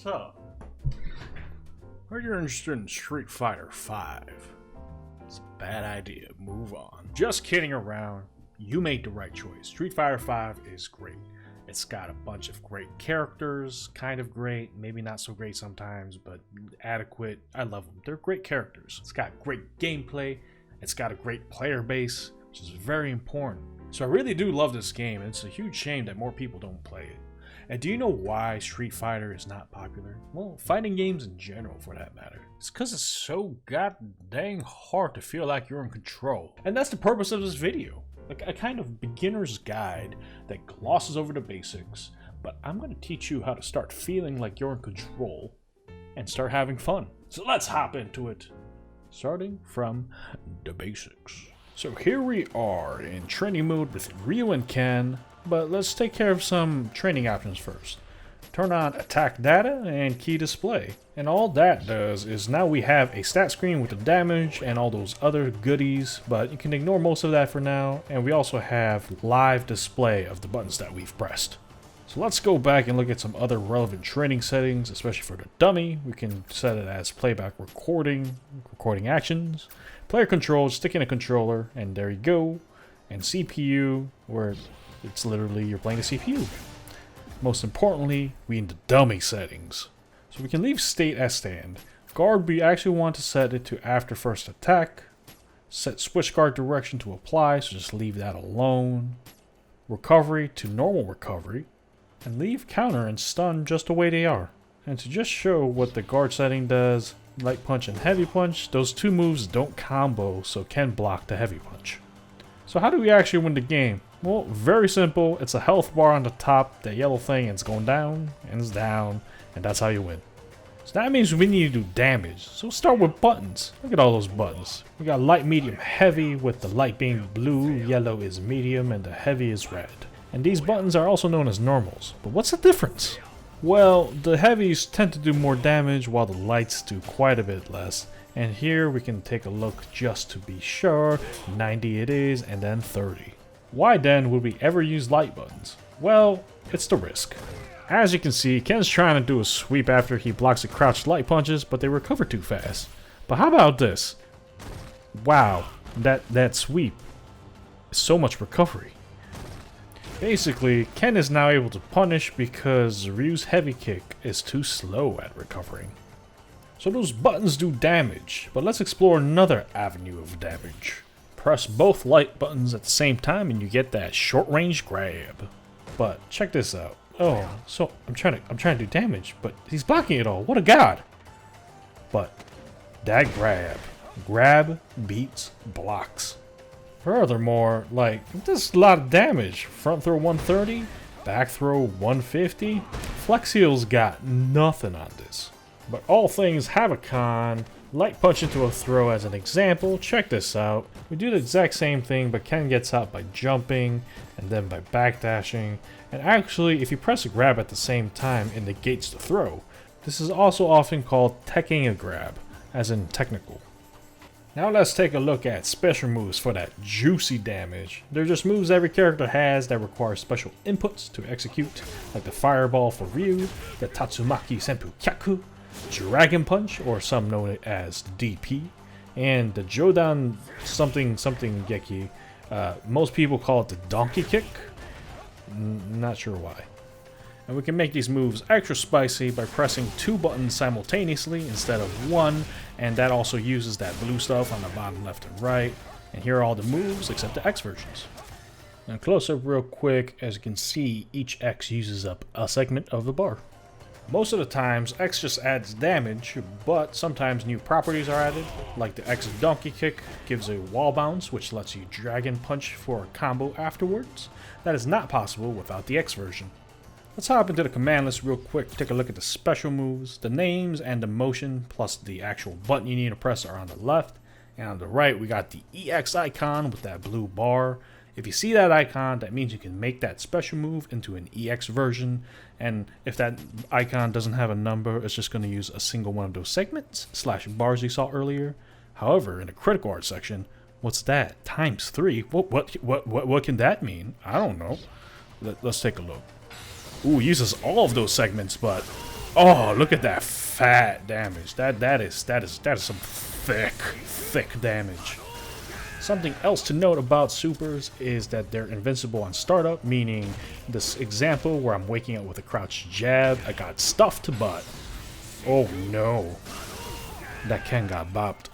So, heard you're interested in Street Fighter 5. It's a bad idea. Move on. Just kidding around. You made the right choice. Street Fighter 5 is great. It's got a bunch of great characters, kind of great, maybe not so great sometimes, but adequate. I love them. They're great characters. It's got great gameplay. It's got a great player base, which is very important. So I really do love this game, and it's a huge shame that more people don't play it. And do you know why Street Fighter is not popular? Well, fighting games in general, for that matter. It's because it's so god dang hard to feel like you're in control. And that's the purpose of this video. Like a kind of beginner's guide that glosses over the basics, but I'm going to teach you how to start feeling like you're in control and start having fun. So let's hop into it, starting from the basics. So here we are in training mode with Ryu and Ken, but let's take care of some training options first. Turn on attack data and key display. And all that does is now we have a stat screen with the damage and all those other goodies, but you can ignore most of that for now. And we also have live display of the buttons that we've pressed. So let's go back and look at some other relevant training settings, especially for the dummy. We can set it as playback recording actions, player control, stick in a controller, and there you go. And CPU, where it's literally you're playing the CPU. Most importantly, we in the dummy settings. So we can leave state as stand. Guard, we actually want to set it to after first attack. Set switch guard direction to apply, so just leave that alone. Recovery to normal recovery. And leave counter and stun just the way they are. And to just show what the guard setting does, light punch and heavy punch, those two moves don't combo, so can block the heavy punch. So how do we actually win the game? Well, very simple. It's a health bar on the top, that yellow thing, and it's going down, and it's down, and that's how you win. So that means we need to do damage. So we'll start with buttons. Look at all those buttons. We got light, medium, heavy, with the light being blue, yellow is medium, and the heavy is red. And these buttons are also known as normals. But what's the difference? Well, the heavies tend to do more damage, while the lights do quite a bit less. And here we can take a look just to be sure. 90 it is, and then 30. Why then would we ever use light buttons? Well, it's the risk. As you can see, Ken's trying to do a sweep after he blocks the crouched light punches, but they recover too fast. But how about this? Wow, that sweep is so much recovery. Basically, Ken is now able to punish because Ryu's heavy kick is too slow at recovering. So those buttons do damage, but let's explore another avenue of damage. Press both light buttons at the same time and you get that short range grab. But check this out. Oh, so I'm trying to do damage, but he's blocking it all. What a god! But that grab beats blocks. Furthermore, like, this is a lot of damage. Front throw 130, back throw 150. Flex heel's got nothing on this. But all things have a con. Light punch into a throw as an example. Check this out. We do the exact same thing, but Ken gets out by jumping and then by backdashing. And actually, if you press a grab at the same time, it negates the throw. This is also often called teching a grab, as in technical. Now let's take a look at special moves for that juicy damage. They're just moves every character has that require special inputs to execute, like the Fireball for Ryu, the Tatsumaki Senpu Kyaku, Dragon Punch, or some know it as DP, and the Jodan something Geki. Most people call it the Donkey Kick. Not sure why. And we can make these moves extra spicy by pressing two buttons simultaneously instead of one, and that also uses that blue stuff on the bottom left and right. And here are all the moves except the X versions. Now close up real quick. As you can see, each X uses up a segment of the bar. Most of the times, X just adds damage, but sometimes new properties are added, like the X Donkey Kick gives a wall bounce, which lets you Dragon Punch for a combo afterwards. That is not possible without the X version. Let's hop into the command list real quick, take a look at the special moves. The names and the motion, plus the actual button you need to press are on the left, and on the right we got the EX icon with that blue bar. If you see that icon, that means you can make that special move into an EX version, and if that icon doesn't have a number, it's just going to use a single one of those segments / bars you saw earlier. However, in the critical art section, what's that? ×3? What can that mean? I don't know. Let's take a look. Ooh, it uses all of those segments, but Oh, look at that fat damage. That is some thick damage. Something else to note about supers is that they're invincible on startup, meaning this example where I'm waking up with a crouch jab, I got stuffed, but oh no, that Ken got bopped.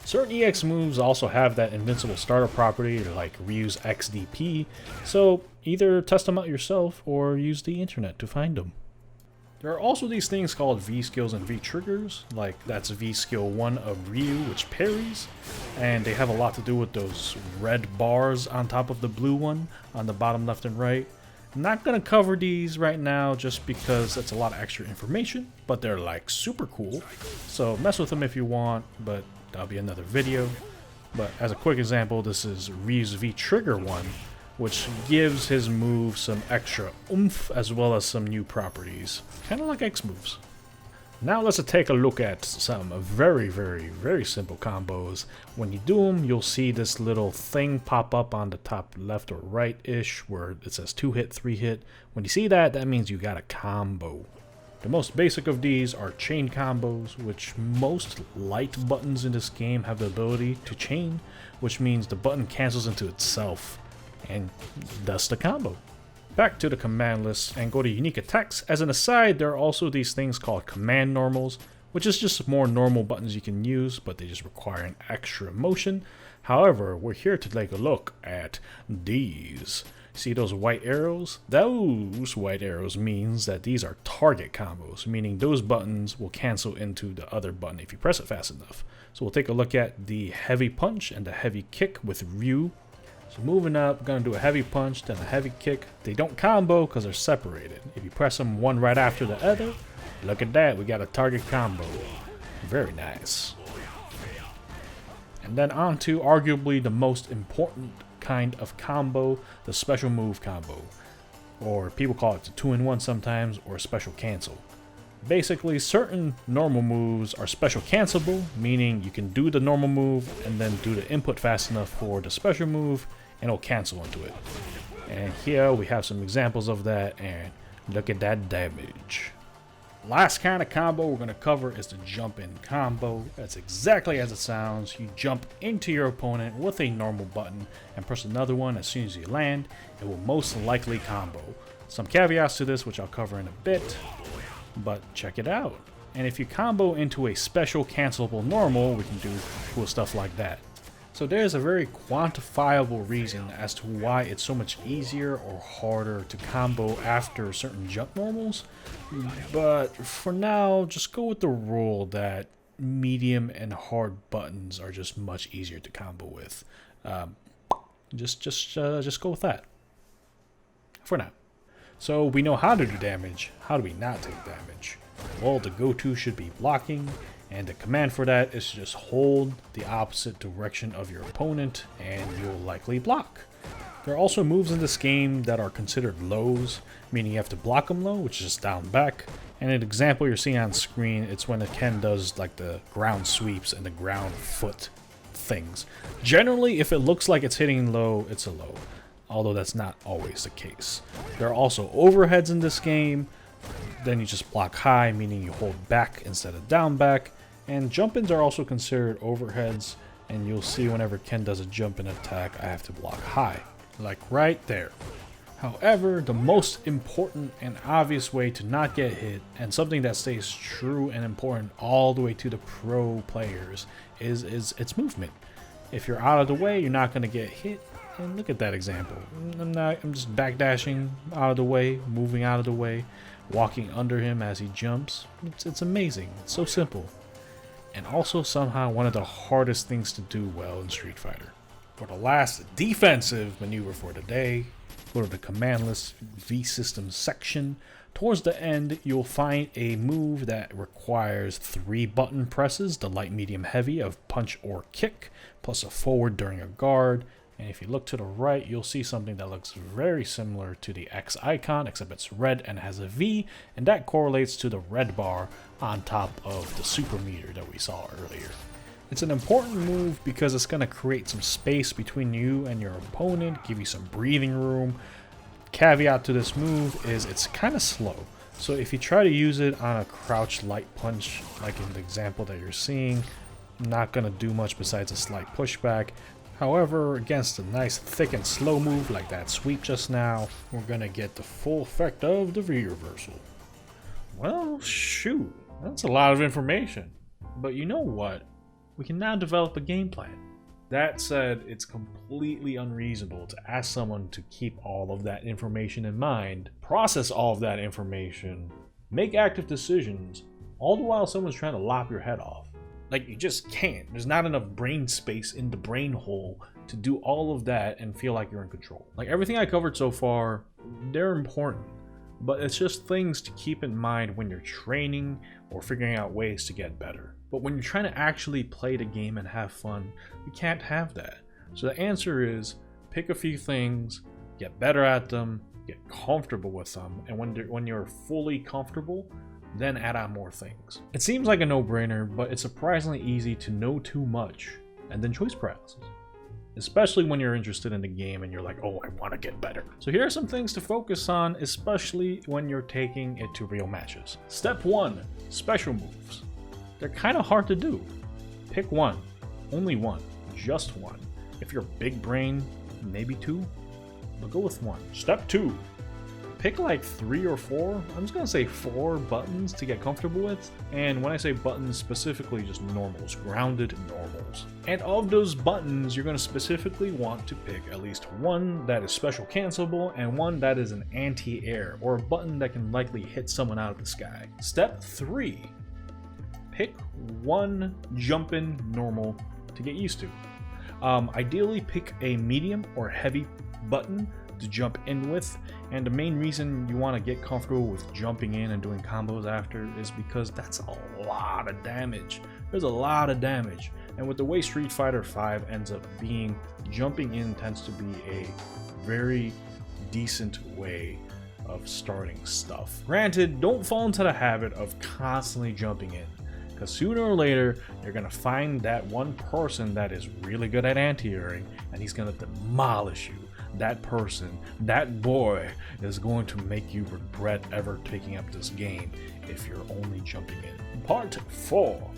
Certain EX moves also have that invincible startup property, like Ryu's XDP, so either test them out yourself or use the internet to find them. There are also these things called V skills and V triggers, like that's V skill 1 of Ryu, which parries, and they have a lot to do with those red bars on top of the blue one on the bottom left and right. I'm not going to cover these right now just because that's a lot of extra information, but they're like super cool, so mess with them if you want, but that'll be another video. But as a quick example, this is Ryu's V trigger one, which gives his move some extra oomph as well as some new properties, kind of like X moves. Now let's take a look at some very simple combos. When you do them, you'll see this little thing pop up on the top left or right-ish where it says 2 hit, 3 hit. When you see that, that means you got a combo. The most basic of these are chain combos, which most light buttons in this game have the ability to chain, which means the button cancels into itself. And thus the combo. Back to the command list and go to unique attacks. As an aside, there are also these things called command normals, which is just more normal buttons you can use, but they just require an extra motion. However, we're here to take a look at these. See those white arrows? Those white arrows means that these are target combos, meaning those buttons will cancel into the other button if you press it fast enough. So we'll take a look at the heavy punch and the heavy kick with Ryu. So moving up, we're going to do a heavy punch, then a heavy kick. They don't combo because they're separated. If you press them one right after the other, look at that, we got a target combo. Very nice. And then on to arguably the most important kind of combo, the special move combo. Or people call it the 2-in-1 sometimes, or special cancel. Basically, certain normal moves are special cancelable, meaning you can do the normal move and then do the input fast enough for the special move and it'll cancel into it. And here we have some examples of that, and look at that damage. Last kind of combo we're going to cover is the jump in combo. That's exactly as it sounds. You jump into your opponent with a normal button and press another one as soon as you land. It will most likely combo. Some caveats to this which I'll cover in a bit, but check it out. And if you combo into a special cancelable normal, we can do cool stuff like that. So there's a very quantifiable reason as to why it's so much easier or harder to combo after certain jump normals. But for now, just go with the rule that medium and hard buttons are just much easier to combo with. Just go with that for now. So we know how to do damage. How do we not take damage? Well, the go-to should be blocking, and the command for that is to just hold the opposite direction of your opponent and you'll likely block. There are also moves in this game that are considered lows, meaning you have to block them low, which is just down back. And an example you're seeing on screen, it's when Ken does like the ground sweeps and the ground foot things. Generally, if it looks like it's hitting low, it's a low, although that's not always the case. There are also overheads in this game. Then you just block high, meaning you hold back instead of down back. And jump-ins are also considered overheads, and you'll see whenever Ken does a jump-in attack, I have to block high, like right there. However, the most important and obvious way to not get hit, and something that stays true and important all the way to the pro players, is its movement. If you're out of the way, you're not going to get hit. And look at that example. I'm just backdashing out of the way, moving out of the way, walking under him as he jumps. It's amazing. It's so simple. And also somehow one of the hardest things to do well in Street Fighter. For the last defensive maneuver for the day, go to the command list V systems section. Towards the end, you'll find a move that requires 3 button presses, the light, medium, heavy of punch or kick, plus a forward during a guard. And if you look to the right, you'll see something that looks very similar to the X icon, except it's red and has a V, and that correlates to the red bar on top of the super meter that we saw earlier. It's an important move because it's going to create some space between you and your opponent, give you some breathing room. Caveat to this move is it's kind of slow. So if you try to use it on a crouch light punch, like in the example that you're seeing, not gonna do much besides a slight pushback. However, against a nice thick and slow move like that sweep just now, we're gonna get the full effect of the V reversal. Well, shoot, that's a lot of information. But you know what? We can now develop a game plan. That said, it's completely unreasonable to ask someone to keep all of that information in mind, process all of that information, make active decisions, all the while someone's trying to lop your head off. Like, you just can't. There's not enough brain space in the brain hole to do all of that and feel like you're in control. Like, everything I covered so far, they're important, but it's just things to keep in mind when you're training or figuring out ways to get better. But when you're trying to actually play the game and have fun, you can't have that. So the answer is pick a few things, get better at them, get comfortable with them, and when you're fully comfortable, then add on more things. It seems like a no-brainer, but it's surprisingly easy to know too much and then choice paralysis. Especially when you're interested in the game and you're like, oh, I want to get better. So here are some things to focus on, especially when you're taking it to real matches. Step 1, special moves. They're kind of hard to do. Pick one, only one, just one. If you're big brain, maybe 2, but go with 1. Step 2, pick like 3 or 4, I'm just gonna say 4 buttons to get comfortable with. And when I say buttons, specifically just normals, grounded normals. And of those buttons, you're gonna specifically want to pick at least one that is special cancelable and one that is an anti-air, or a button that can likely hit someone out of the sky. Step 3, pick one jumpin' normal to get used to. Ideally pick a medium or heavy button to jump in with, and the main reason you want to get comfortable with jumping in and doing combos after is because that's a lot of damage. There's a lot of damage, and with the way Street Fighter V ends up being, jumping in tends to be a very decent way of starting stuff. Granted, don't fall into the habit of constantly jumping in, because sooner or later you're gonna find that one person that is really good at anti-airing, and he's gonna demolish you. That person, that boy, is going to make you regret ever taking up this game if you're only jumping in. Part 4.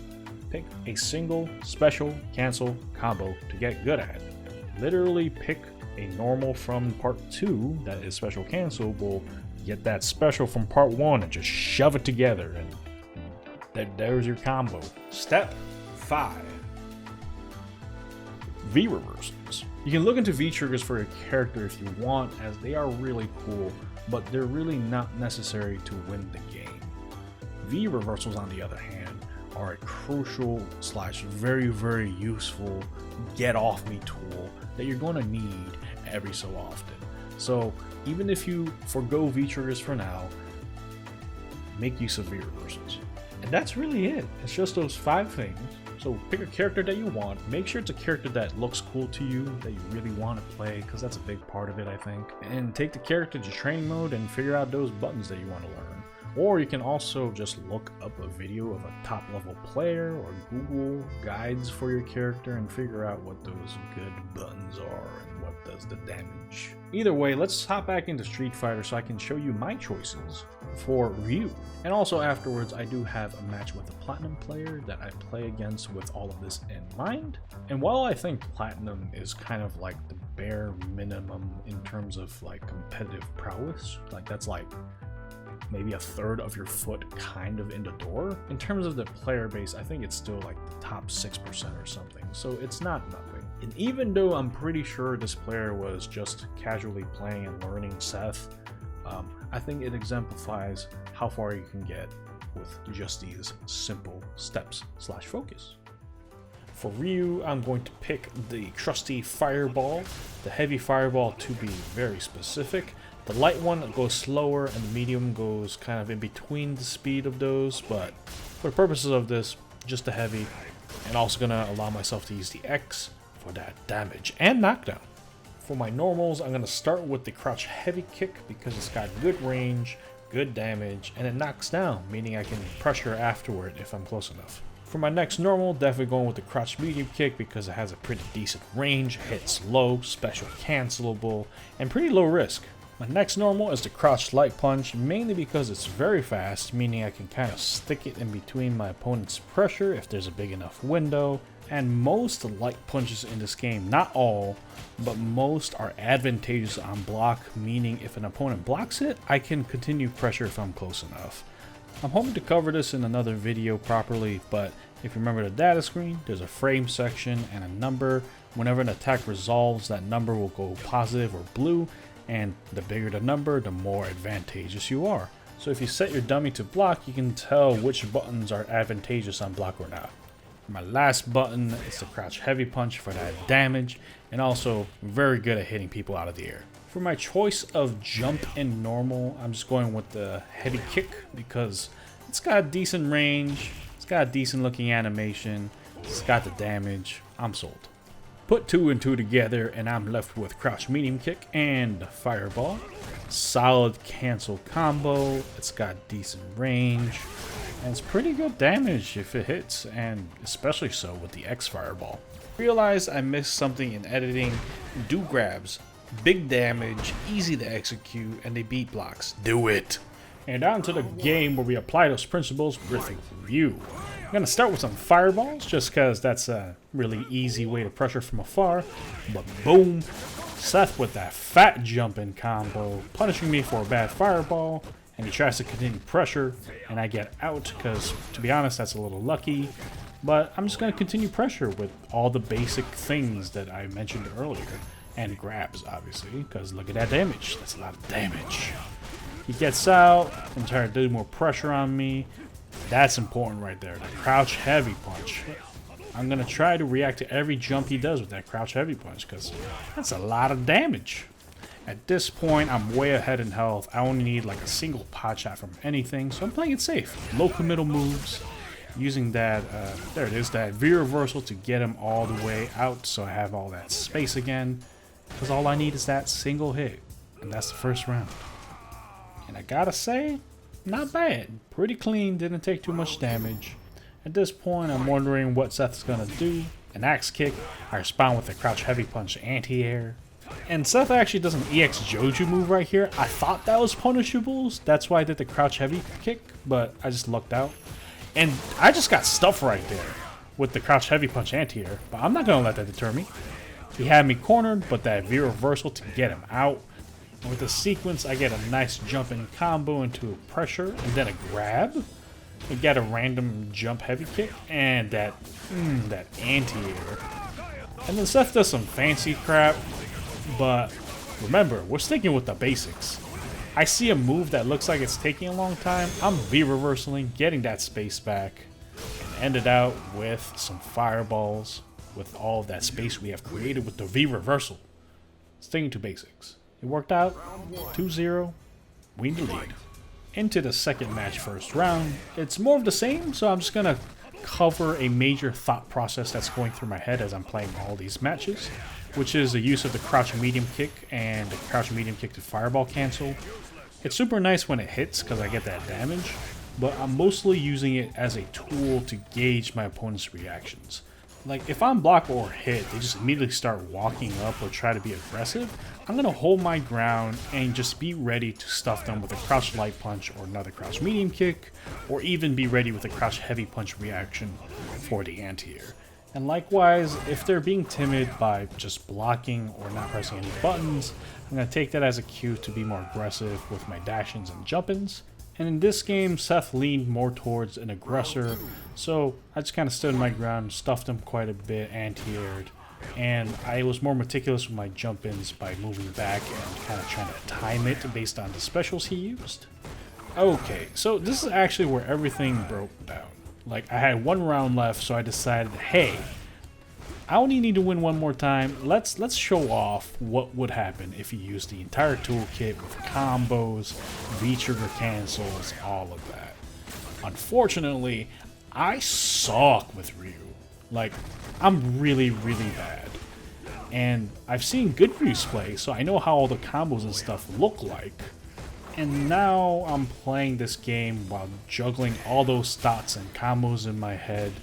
Pick a single special cancel combo to get good at. Literally pick a normal from part 2 that is special cancelable, get that special from part 1 and just shove it together, and there's your combo. Step 5. V reversals. You can look into V triggers for your character if you want, as they are really cool, but they're really not necessary to win the game. V reversals, on the other hand, are a crucial / very, very useful get off me tool that you're going to need every so often. So even if you forgo V triggers for now, make use of V reversals. And that's really it. It's just those 5 things. So pick a character that you want, make sure it's a character that looks cool to you, that you really want to play, because that's a big part of it, I think. And take the character to training mode and figure out those buttons that you want to learn. Or you can also just look up a video of a top level player or Google guides for your character and figure out what those good buttons are and what does the damage. Either way, let's hop back into Street Fighter so I can show you my choices for Ryu. And also afterwards, I do have a match with a Platinum player that I play against with all of this in mind. And while I think Platinum is kind of like the bare minimum in terms of like competitive prowess, like that's like maybe a third of your foot kind of in the door. In terms of the player base, I think it's still like the top 6% or something, so it's not nothing. And even though I'm pretty sure this player was just casually playing and learning Seth, I think it exemplifies how far you can get with just these simple steps / focus. For Ryu, I'm going to pick the trusty Fireball, the heavy Fireball to be very specific. The light one goes slower and the medium goes kind of in between the speed of those, but for the purposes of this, just the heavy, and also gonna allow myself to use the X for that damage and knockdown. For my normals, I'm gonna start with the crouch heavy kick because it's got good range, good damage, and it knocks down, meaning I can pressure afterward if I'm close enough. For my next normal, definitely going with the crouch medium kick because it has a pretty decent range, hits low, special cancelable, and pretty low risk. My next normal is the crouch light punch, mainly because it's very fast, meaning I can kind of stick it in between my opponent's pressure if there's a big enough window. And most light punches in this game, not all, but most are advantageous on block, meaning if an opponent blocks it, I can continue pressure if I'm close enough. I'm hoping to cover this in another video properly, but if you remember the data screen, there's a frame section and a number. Whenever an attack resolves, that number will go positive or blue, and the bigger the number, the more advantageous you are. So if you set your dummy to block, you can tell which buttons are advantageous on block or not. My last button is the crouch heavy punch for that damage, and also very good at hitting people out of the air. For my choice of jump and normal, I'm just going with the heavy kick because it's got a decent range, it's got a decent looking animation, it's got the damage. I'm sold. Put 2 and 2 together and I'm left with crouch medium kick and fireball. Solid cancel combo, it's got decent range, and it's pretty good damage if it hits, and especially so with the X fireball. Realized I missed something in editing. Do grabs, big damage, easy to execute, and they beat blocks. Do it! And on to the game where we apply those principles with thru. I'm gonna start with some fireballs, just because that's a really easy way to pressure from afar. But boom, Seth with that fat jumping combo, punishing me for a bad fireball, and he tries to continue pressure, and I get out, because to be honest, that's a little lucky. But I'm just gonna continue pressure with all the basic things that I mentioned earlier. And grabs, obviously, because look at that damage. That's a lot of damage. He gets out and tries to do more pressure on me. That's important right there. The crouch heavy punch. I'm going to try to react to every jump he does with that crouch heavy punch because that's a lot of damage. At this point, I'm way ahead in health. I only need like a single pot shot from anything, so I'm playing it safe. Low committal moves. Using that, there it is, that V-reversal to get him all the way out so I have all that space again. Because all I need is that single hit. And that's the first round. And I gotta say, not bad. Pretty clean, didn't take too much damage. At this point, I'm wondering what Seth's gonna do. An axe kick, I respond with a crouch heavy punch anti-air. And Seth actually does an EX Joju move right here. I thought that was punishables. That's why I did the crouch heavy kick, but I just lucked out. And I just got stuff right there with the crouch heavy punch anti-air. But I'm not gonna let that deter me. He had me cornered, but that V-reversal to get him out. And with the sequence, I get a nice jumping combo into a pressure, and then a grab. I get a random jump heavy kick, and that anti-air. And then Seth does some fancy crap, but remember, we're sticking with the basics. I see a move that looks like it's taking a long time. I'm V-reversing, getting that space back, and ended out with some fireballs with all of that space we have created with the V-reversal. Sticking to basics. It worked out. 2-0. We in the lead. Into the second match, first round. It's more of the same, so I'm just going to cover a major thought process that's going through my head as I'm playing all these matches, which is the use of the crouch medium kick and the crouch medium kick to fireball cancel. It's super nice when it hits because I get that damage, but I'm mostly using it as a tool to gauge my opponent's reactions. Like, if I'm blocked or hit, they just immediately start walking up or try to be aggressive. I'm going to hold my ground and just be ready to stuff them with a crouch light punch or another crouch medium kick, or even be ready with a crouch heavy punch reaction for the anti-air. And likewise, if they're being timid by just blocking or not pressing any buttons, I'm going to take that as a cue to be more aggressive with my dash-ins and jump-ins. And in this game, Seth leaned more towards an aggressor, so I just kind of stood my ground, stuffed him quite a bit, anti-aired, and I was more meticulous with my jump-ins by moving back and kind of trying to time it based on the specials he used. Okay, so this is actually where everything broke down. Like, I had one round left, so I decided, hey, I only need to win one more time. Let's show off what would happen if you use the entire toolkit with combos, V-trigger cancels, all of that. Unfortunately, I suck with Ryu. Like, I'm really, really bad. And I've seen good Ryus play, so I know how all the combos and stuff look like. And now I'm playing this game while juggling all those thoughts and combos in my head,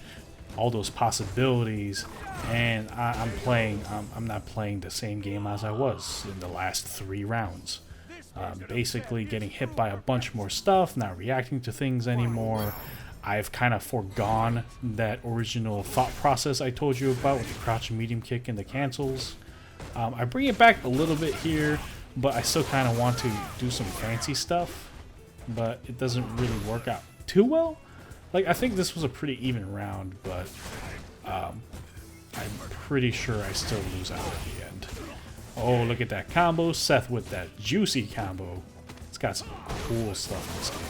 all those possibilities, and I'm not playing the same game as I was in the last 3 rounds. Basically getting hit by a bunch more stuff, not reacting to things anymore. I've kind of forgone that original thought process I told you about with the crouch and medium kick and the cancels. I bring it back a little bit here, but I still kind of want to do some fancy stuff, but it doesn't really work out too well. Like, I think this was a pretty even round, but I'm pretty sure I still lose out at the end. Oh, look at that combo. Seth with that juicy combo. It's got some cool stuff in this game.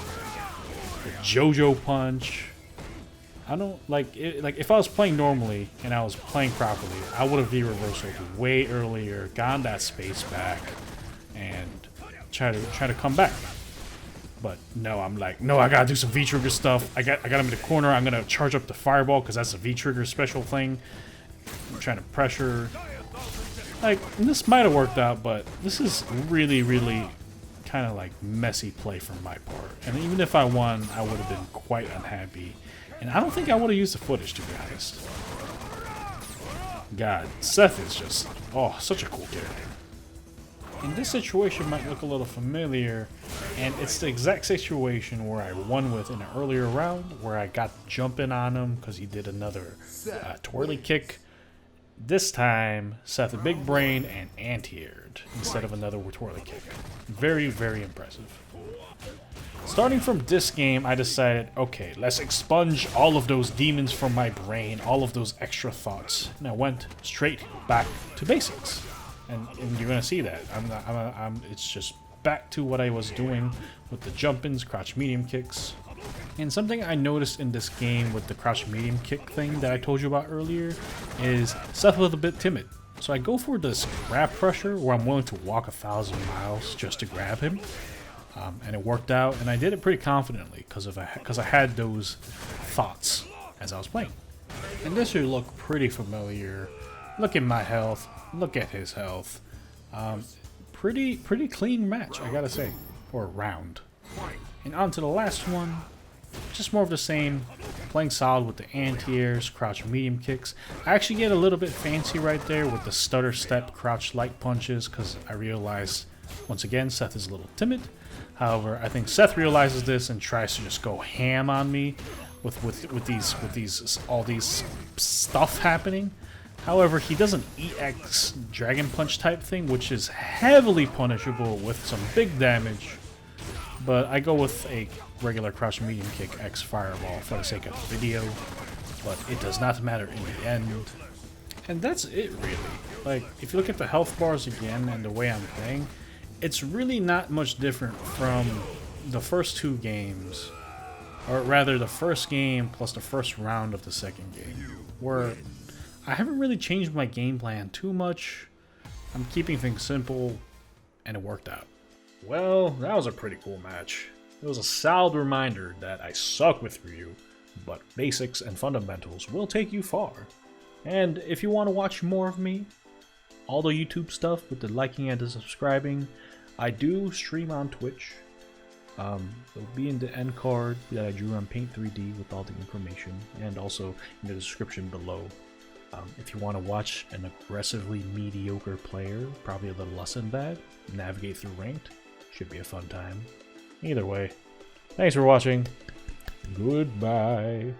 The JoJo punch. I don't like it. Like, if I was playing normally and I was playing properly, I would have V-reversaled way earlier, gotten that space back, and try to come back. But no, I'm like, no, I gotta do some V-trigger stuff. I got him in the corner. I'm gonna charge up the fireball because that's a V-trigger special thing. I'm trying to pressure. Like, this might have worked out, but this is really, really kind of like messy play from my part. And even if I won, I would have been quite unhappy. And I don't think I would have used the footage, to be honest. God, Seth is just, oh, such a cool character. And this situation might look a little familiar, and it's the exact situation where I won with in an earlier round, where I got jumping on him because he did another twirly kick. This time, Seth a big brain and anti-aired instead of another twirly kick. Very, very impressive. Starting from this game, I decided, okay, let's expunge all of those demons from my brain, all of those extra thoughts. And I went straight back to basics. And you're gonna see that. It's just back to what I was doing with the jump-ins, crouch medium kicks. And something I noticed in this game with the crouch medium kick thing that I told you about earlier is Seth was a bit timid. So I go for this grab pressure where I'm willing to walk 1,000 miles just to grab him. And it worked out, and I did it pretty confidently because I had those thoughts as I was playing. And this should look pretty familiar. Look at my health. Look at his health. Pretty clean match, I gotta say, or round. And on to the last one. Just more of the same. Playing solid with the anti-airs, crouch medium kicks. I actually get a little bit fancy right there with the stutter step, crouch light punches, because I realized once again Seth is a little timid. However, I think Seth realizes this and tries to just go ham on me with all these stuff happening. However, he does an EX Dragon Punch type thing, which is heavily punishable with some big damage. But I go with a regular crouch medium kick X Fireball for the sake of the video. But it does not matter in the end. And that's it, really. Like, if you look at the health bars again and the way I'm playing, it's really not much different from the first two games. Or rather, the first game plus the first round of the second game. Where I haven't really changed my game plan too much. I'm keeping things simple, and it worked out. Well, that was a pretty cool match. It was a solid reminder that I suck with thru, but basics and fundamentals will take you far. And if you want to watch more of me, all the YouTube stuff with the liking and the subscribing, I do stream on Twitch. It'll be in the end card that I drew on Paint 3D with all the information, and also in the description below. If you want to watch an aggressively mediocre player, probably a little less than bad, navigate through ranked, should be a fun time. Either way, thanks for watching. Goodbye.